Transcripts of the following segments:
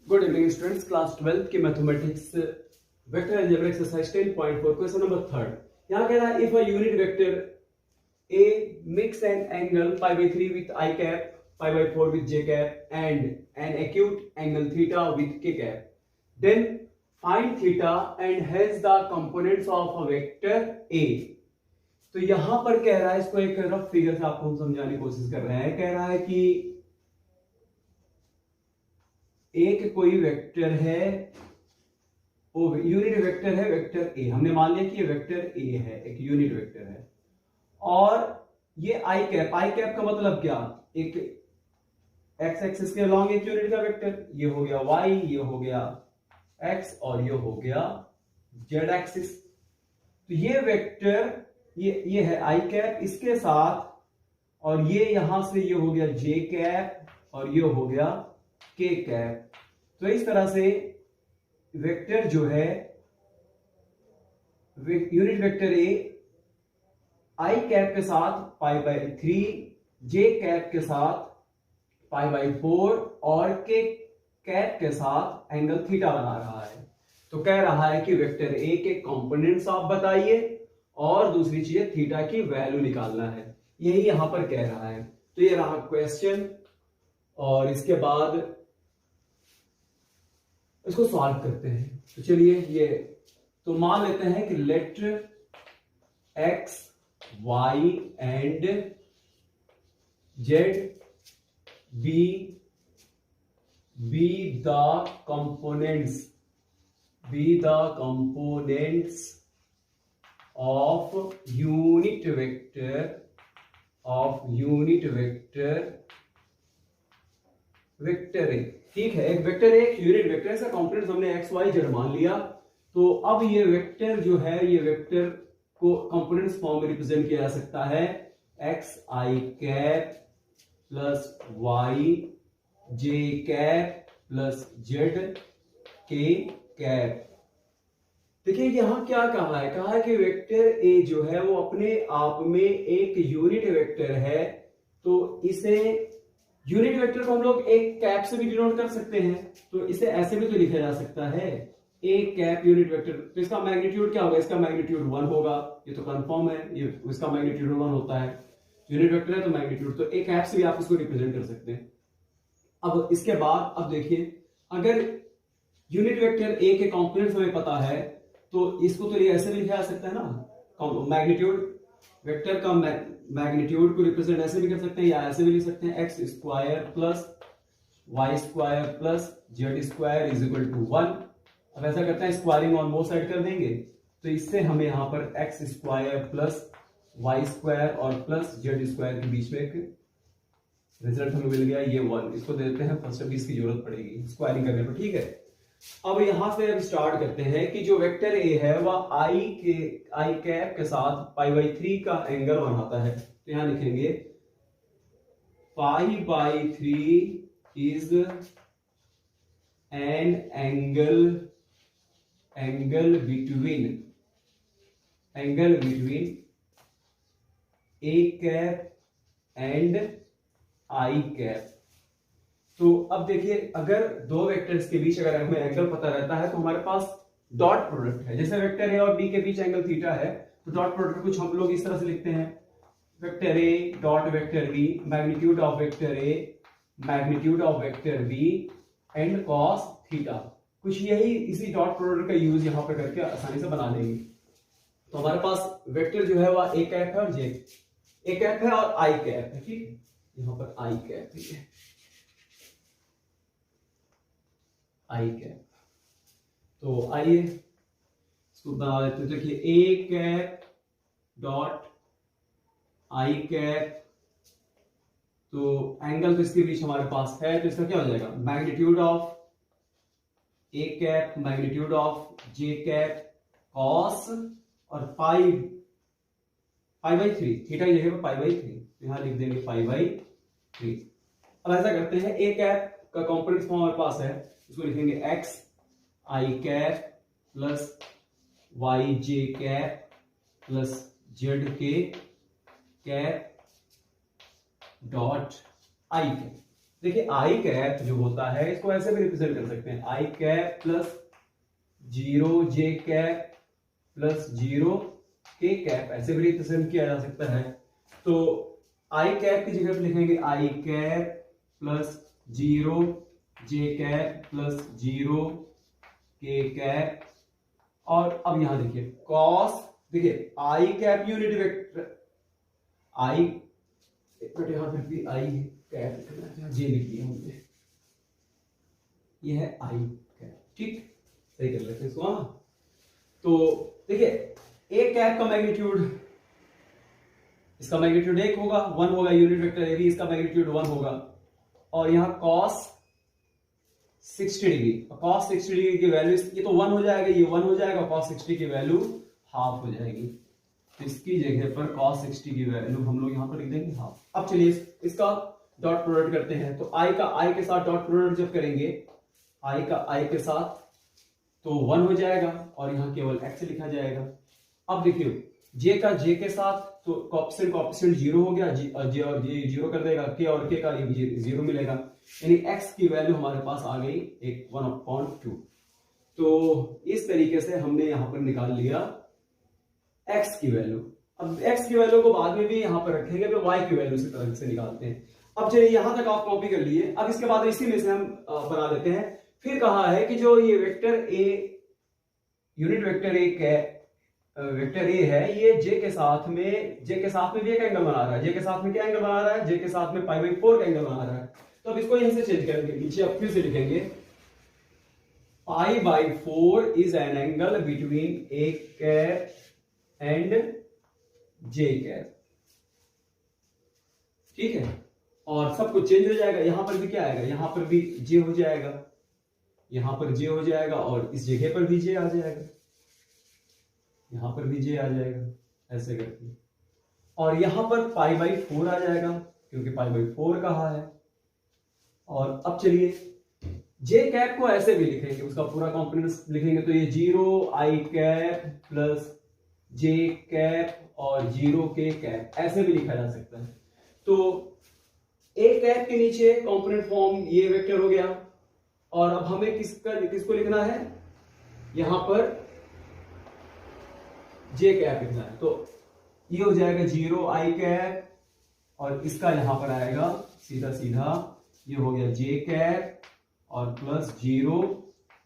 Good evening students, class 12 की mathematics vector algebra exercise 10.4 question number 3। यहाँ कह रहा है if a unit vector a makes an angle pi by 3 with I cap, pi by 4 with J cap and an acute angle theta with K cap, then find theta and hence the components of a vector A। तो यहां पर कह रहा है, इसको एक rough figure से आपको हम समझाने की कोशिश कर रहे हैं। कह रहा है कि एक कोई वेक्टर है, वो यूनिट वेक्टर है, वेक्टर ए। हमने मान लिया कि ये वेक्टर ए है, एक यूनिट वेक्टर है। और ये आई कैप का मतलब क्या, एक एक्स एक्सिस के अलॉन्ग एक यूनिट का वेक्टर। ये हो गया वाई, ये हो गया एक्स और ये हो गया जेड एक्सिस। तो ये वेक्टर ये है आई कैप, इसके साथ और ये यहां से ये हो गया जे कैप और ये हो गया के कैप। तो इस तरह से वेक्टर जो है यूनिट वेक्टर ए आई कैप के साथ पाई बाई 3, जे कैप के साथ पाई बाई 4 और के कैप के साथ एंगल थीटा बना रहा है। तो कह रहा है कि वेक्टर ए के कंपोनेंट्स आप बताइए और दूसरी चीज थीटा की वैल्यू निकालना है, यही यहां पर कह रहा है। तो ये रहा क्वेश्चन और इसके बाद इसको सॉल्व करते हैं। तो चलिए ये तो मान लेते हैं कि let x y and z be the components of unit vector a. ठीक है, एक वेक्टर एक यूनिट वेक्टर, इसका कंपोनेंट्स हमने एक्स वाई जेड मान लिया। तो अब ये वेक्टर जो है, ये वेक्टर को कंपोनेंट्स फॉर्म में रिप्रेजेंट किया जा सकता है एक्स आई कैप प्लस वाई जे कैप प्लस जेड के कैप। देखिए यहां क्या कहा है कि वेक्टर ए जो है वो अपने आप में एक यूनिट वेक्टर है। तो इसे यूनिट वेक्टर को हम लोग एक कैप से भी डिनोट कर सकते हैं। तो इसे ऐसे भी तो लिखा जा सकता है ए कैप यूनिट वेक्टर। तो इसका मैग्नीट्यूड क्या होगा, इसका मैग्नीट्यूड 1 होगा, ये तो कंफर्म है, ये इसका मैग्नीट्यूड 1 होता है। यूनिट वेक्टर है तो मैग्नीट्यूड, तो ए कैप से भी आप इसको रिप्रेजेंट कर सकते हैं। अब इसके बाद अब देखिए, अगर यूनिट वेक्टर ए के कंपोनेंट्स हमें पता है तो इसको तो ये ऐसे भी लिखा जा सकता है ना, मैग्नीट्यूड वेक्टर का मैग्नीट्यूड को रिप्रेजेंट ऐसे भी कर सकते हैं या ऐसे भी लिख सकते हैं x square plus y square plus z square is equal to 1। अब ऐसा करते हैं, स्क्वायरिंग ऑन बोथ साइड कर देंगे तो इससे हमें यहां पर x square plus y square और प्लस जेड स्क्वायर के बीच में एक रिजल्ट हमें मिल गया, ये 1। इसको दे देते हैं, फर्स्ट अभी इसकी जरूरत पड़ेगी स्क्वायरिंग करने पर। ठीक है, अब यहां से अब स्टार्ट करते हैं कि जो वेक्टर ए है वह आई कैप के साथ पाई बाई 3 का एंगल बनाता है। तो यहां लिखेंगे pi by 3 is an angle between A cap and I cap. तो अब देखिए, अगर दो वेक्टर्स के बीच अगर हमें एंगल पता रहता है तो हमारे पास डॉट प्रोडक्ट है। जैसे वेक्टर ए और बी के बीच एंगल थीटा है तो डॉट प्रोडक्ट कुछ हम लोग इस तरह से लिखते हैं, vector a dot vector b, magnitude of vector a magnitude of vector b and cos theta. कुछ यही इसी डॉट प्रोडक्ट का यूज यहां पर करके आसानी से बना लेंगे। तो हमारे पास वेक्टर जो है वह ए कैप है और जे ए कैप है और आई कैप है। ठीक है, यहां पर आई कैप, ठीक है, आई कैप। तो आइए इसको बना लेते हैं। देखिए A cap dot I cap, तो एंगल तो इसके बीच हमारे पास है, तो इसका क्या हो जाएगा, magnitude of A cap magnitude of J cap cos और पाई बाई 3, थीटा ये है पाई बाई 3, यहां लिख देंगे पाई बाई 3। अब ऐसा करते हैं, ए कैप का कंपोनेंट फॉर्म हमारे पास है, इसको लिखेंगे एक्स आई कैप प्लस वाई जे कैप प्लस जेड के कैप डॉट आई कैप। देखिए आई कैप जो होता है इसको ऐसे भी रिप्रेजेंट कर सकते हैं, आई cap plus 0 j cap plus 0 k cap, ऐसे भी रिप्रेजेंट किया जा सकता है। तो आई कैप की जगह पे लिखेंगे i cap plus 0 j cap plus 0 k cap. और अब यहां देखिए कॉस, देखिए i cap unit vector, i but यहां फिर भी आई कैप लिखना है, जे लिख दिया हमने, ये है आई कैप, ठीक, सही कर लेते हैं इसको। हाँ, तो देखिए ए कैप का मैग्नीट्यूड, इसका मैग्नीट्यूड 1 होगा, 1 होगा यूनिट वेक्टर ए भी, इसका मैग्नीट्यूड 1 होगा। और यहां कॉस 60 डिग्री, कॉस 60 डिग्री की वैल्यू, ये तो 1 हो जाएगा, ये 1 हो जाएगा, कॉस 60 की वैल्यू हाफ हो जाएगी। तो इसकी जगह पर cos 60 की वैल्यू हम लोग यहां पर लिख देंगे हाफ। अब चलिए इसका डॉट प्रोडक्ट करते हैं। तो i का i के साथ डॉट प्रोडक्ट जब करेंगे, i का i के साथ, तो 1 हो जाएगा और यहां केवल x लिखा जाएगा। अब देखिए j का j के साथ, तो कॉएफिशिएंट 0 हो गया, j और j 0 कर देगा, k और k का ये 0 मिलेगा, यानी x की वैल्यू हमारे पास आ गई एक 1/2। तो इस तरीके से हमने यहां पर निकाल लिया x की वैल्यू। अब x की वैल्यू को बाद में भी यहां पर रखेंगे, तो y की वैल्यू इसी तरह से निकालते हैं। अब चलिए यहां तक आप कॉपी कर लिए। अब इसके बाद इसी में से हम बना लेते हैं। फिर कहा है कि जो ये vector a, unit vector a vector a है, ये j के साथ में भी एक एंगल बना रहा है। j के साथ में क्या एंगल बना रहा है? j के साथ में π/4 का एंगल बना रहा है। तो अब इसको यहीं से चेंज करेंगे, नीचे अब फिर से लिखेंगे π/4 is an angle between a cap and j cap, ठीक है। और सब कुछ चेंज हो जाएगा, यहां पर भी क्या आएगा, यहां पर भी j हो जाएगा, यहां पर j हो जाएगा, और इस जगह पर भी j आ जाएगा, यहां पर भी j आ जाएगा, ऐसे करके। और यहां पर π/4 आ जाएगा, क्योंकि π/4 कहा है। और अब चलिए j कैप को ऐसे भी लिखेंगे, उसका पूरा कॉम्पोनेंट्स लिखेंगे, तो ये 0 i cap plus j cap और 0 k कैप, ऐसे भी लिखा जा सकता है। तो a कैप के नीचे कॉम्पोनेंट फॉर्म ये वेक्टर हो गया। और अब हमें किसको लिखना है, यहां पर j कैप लिखना है। तो ये हो जाएगा 0 i कैप, और इसका यहां पर आएगा सीधा सीधा, ये हो गया j कैप और प्लस 0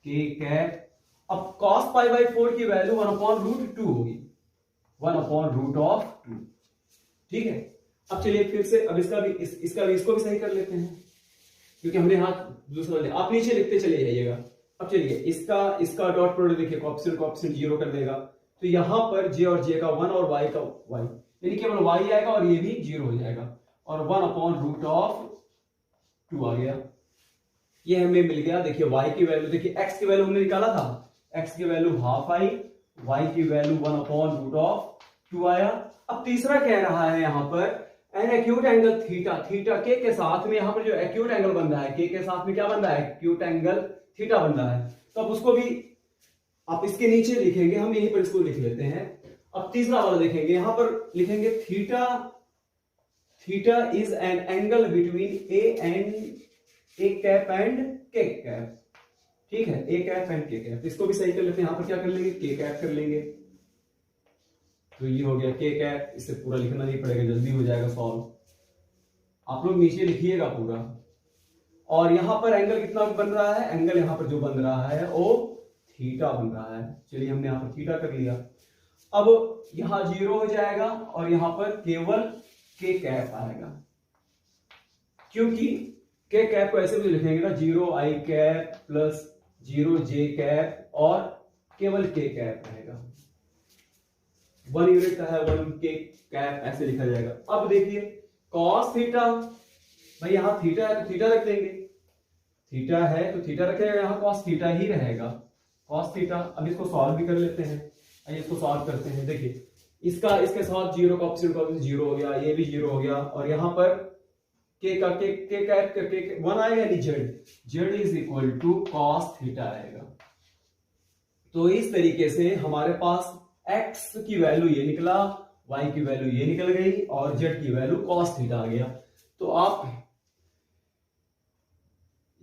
k कैप। अब cos π/4 की वैल्यू 1/√2 होगी, 1/√2, ठीक है। अब चलिए फिर से, अब इसका भी इसको भी सही कर लेते हैं, क्योंकि हमने हाथ दूसरा ले, आप नीचे लिखते चले जाइएगा। अब चलिए इसका डॉट प्रोडक्ट देखिए, कॉएफिशिएंट 0 कर देगा, तो यहां पर j और j का 1 और y का y, यानी केवल y आएगा और ये भी 0 हो जाएगा, और 1/√2 आ गया। ये हमें मिल गया। देखिए y की वैल्यू, देखिए x की वैल्यू हमने निकाला था, x की वैल्यू हाफ आई, y की वैल्यू 1/√2 आया। अब तीसरा कह रहा है यहां पर an acute angle theta, theta के साथ में, यहां पर जो एक्यूट एंगल बन रहा है, के साथ में क्या बन रहा है, एक्यूट एंगल थीटा बन रहा है। तो अब उसको भी आप इसके नीचे लिखेंगे, हम यहीं पर इसको लिख लेते हैं। अब तीसरा वाला देखेंगे, यहां पर लिखेंगे theta is an angle between A cap and के कैप, ठीक है, ए कैप एंड के कैप। इसको भी सही कर लेते हैं, यहां पर क्या कर लेंगे, के कैप कर लेंगे। तो ये हो गया के कैप, इससे पूरा लिखना नहीं पड़ेगा, जल्दी हो जाएगा सॉल्व। आप लोग नीचे लिखिएगा पूरा। और यहां पर एंगल कितना बन रहा है, एंगल यहां पर जो बन रहा है वो थीटा बन रहा है। चलिए हमने यहां पर थीटा कर लिया। अब यहां 0 हो जाएगा और यहां पर केवल के कैप आएगा, क्योंकि के कैप को ऐसे भी लिखेंगे ना, 0 i cap plus 0 j cap और केवल के कैप रहेगा। 1 यूनिट का है, 1 के कैप, ऐसे लिखा जाएगा। अब देखिए cos थीटा, भाई यहां थीटा है तो थीटा रख देंगे, थीटा है तो थीटा रखेगा, यहां cos थीटा ही रहेगा, cos थीटा। अब इसको सॉल्व भी कर लेते हैं, आइए इसको सॉल्व करते हैं। देखिए इसके साथ 0 कॉएफिशिएंट 0 हो गया, ये भी 0 हो गया, और यहां पर के कैप करके 1 आएगा, यानी z is equal to cos theta आएगा। तो इस तरीके से हमारे पास x की वैल्यू ये निकला, y की वैल्यू ये निकल गई, और z की वैल्यू cos थीटा आ गया। तो आप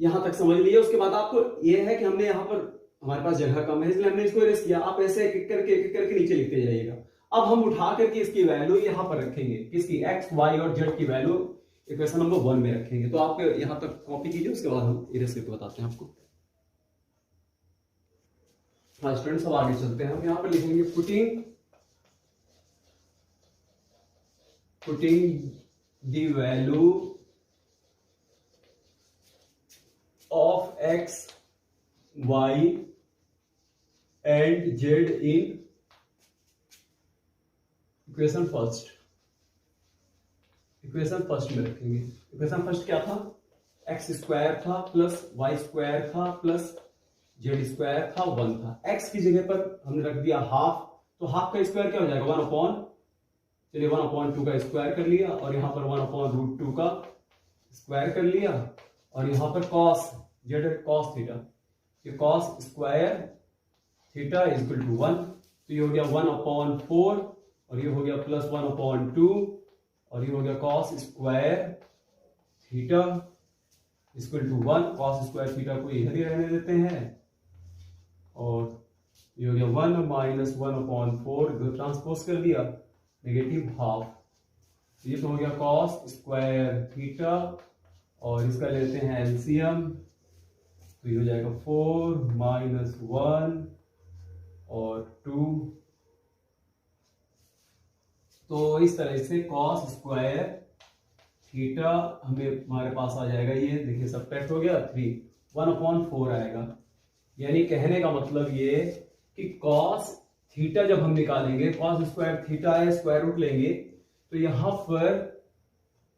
यहां तक समझ लीजिए। उसके बाद आपको यह है कि हमने यहाँ पर हमारे पास जगह कम है इसलिए हमने इसको इरेज किया। आप ऐसे एक एक करके नीचे लिखते जाइएगा। अब हम उठा करके इसकी वैल्यू यहां पर रखेंगे, किसकी, एक्स वाई और जेड की वैल्यू इक्वेशन नंबर 1 में रखेंगे। तो आप यहां तक कॉपी कीजिए, उसके बाद हम इरेज करके बताते हैं आपको। हाँ स्टूडेंट्स, अब आगे चलते हैं। हम यहाँ पर लिखेंगे putting the value of x y and z in equation first में रखेंगे। इक्वेशन फर्स्ट क्या था, एक्स स्क्वायर था प्लस वाई स्क्वायर था प्लस जेड स्क्वायर था 1 था। एक्स की जगह पर हमने रख दिया हाफ, तो हाफ का स्क्वायर क्या हो जाएगा 1 अपॉन, चलिए 1/2 का स्क्वायर कर लिया और यहां पर 1/√2 का स्क्वायर कर लिया और यहां पर कॉस जेड कॉस थीटा, ये cos square theta is equal to 1, तो ये हो गया 1/4 और ये हो गया प्लस 1/2 और ये हो गया cos square theta equal to 1। Cos square theta को इधर ही रहने देते हैं और ये हो गया 1 माइनस 1/4 ट्रांसपोज कर दिया नेगेटिव हाफ, ये तो हो गया कॉस स्क्वायर थीटा और इसका लेते हैं एलसीएम, तो ये हो जाएगा 4 माइनस 1 और 2। तो इस तरह से कॉस स्क्वायर थीटा हमारे पास आ जाएगा, ये देखिए सबट्रैक्ट हो गया 3, 1/4 आएगा। यानी कहने का मतलब ये कि कॉस थीटा जब हम निकालेंगे, कॉस स्क्वायर थीटा है स्क्वायर रूट लेंगे तो यहां पर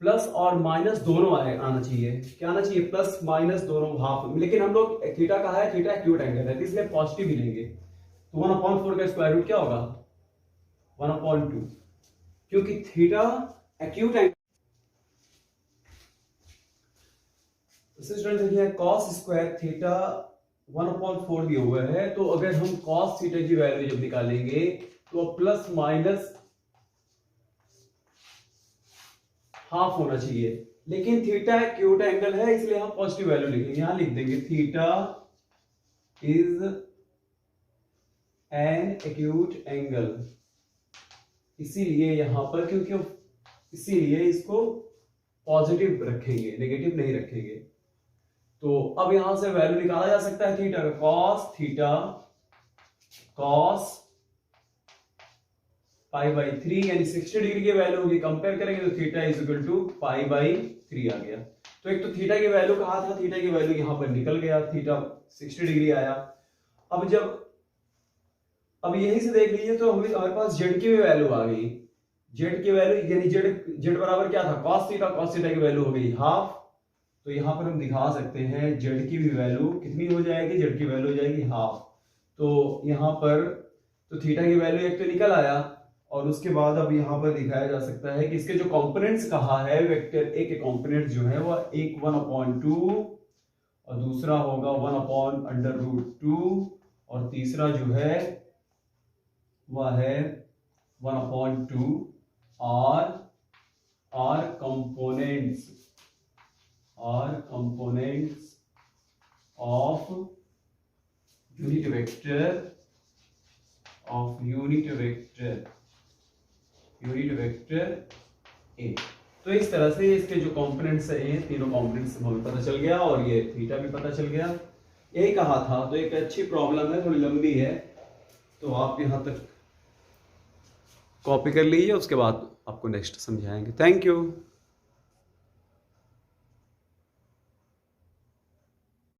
प्लस और माइनस दोनों आना चाहिए। क्या आना चाहिए, प्लस माइनस दोनों हाफ, लेकिन हम लोग थीटा कहा है, थीटा एक्यूट एंगल है इसलिए पॉजिटिव ही लेंगे। तो 1/4 का स्क्वायर रूट क्या होगा 1/2, क्योंकि थीटा एक्यूट एंगल। स्टूडेंट देखिए कॉस स्क्वायर थीटा 1/4 दिया हुआ है, तो अगर हम कॉस थीटा की वैल्यू जब निकालेंगे तो प्लस माइनस हाफ होना चाहिए, लेकिन थीटा एक्यूट एंगल है इसलिए हम पॉजिटिव वैल्यू लिखेंगे। यहां लिख देंगे theta is an acute angle, इसीलिए यहां पर क्योंकि इसीलिए इसको पॉजिटिव रखेंगे, नेगेटिव नहीं रखेंगे। तो अब यहां से वैल्यू निकाला जा सकता है थीटा का, कॉस थीटा कॉस π/3 यानी 60 डिग्री की वैल्यू होगी, कंपेयर करेंगे तो थीटा इज इक्वल टू π/3 आ गया। तो एक तो थीटा की वैल्यू कहा था, थीटा की वैल्यू यहां पर निकल गया, थीटा 60 डिग्री आया। अब यहीं से देख लीजिए तो हमारे पास जेड की भी वैल्यू आ गई। जेड की वैल्यू यानी जेड बराबर क्या था कॉस थीटा की वैल्यू हो गई हाफ। तो यहां पर हम दिखा सकते हैं जेड की भी वैल्यू कितनी हो जाएगी, जेड की वैल्यू हो जाएगी हाफ। तो यहां पर तो थीटा की वैल्यू एक तो निकल आया और उसके बाद अब यहां पर दिखाया जा सकता है कि इसके जो कंपोनेंट्स कहा है वेक्टर ए के कंपोनेंट जो है वो एक 1/2 और दूसरा होगा 1/√2 और तीसरा जो है वह है 1/2 और कंपोनेंट्स ऑफ यूनिट वेक्टर ए। तो इस तरह से इसके जो कंपोनेंट्स है तीनों कंपोनेंट्स हमें पता चल गया और ये थीटा भी पता चल गया। यही कहा था, तो एक अच्छी प्रॉब्लम है, थोड़ी लंबी है, तो आप यहां तक कॉपी कर लीजिए, उसके बाद आपको नेक्स्ट समझाएंगे। Thank you.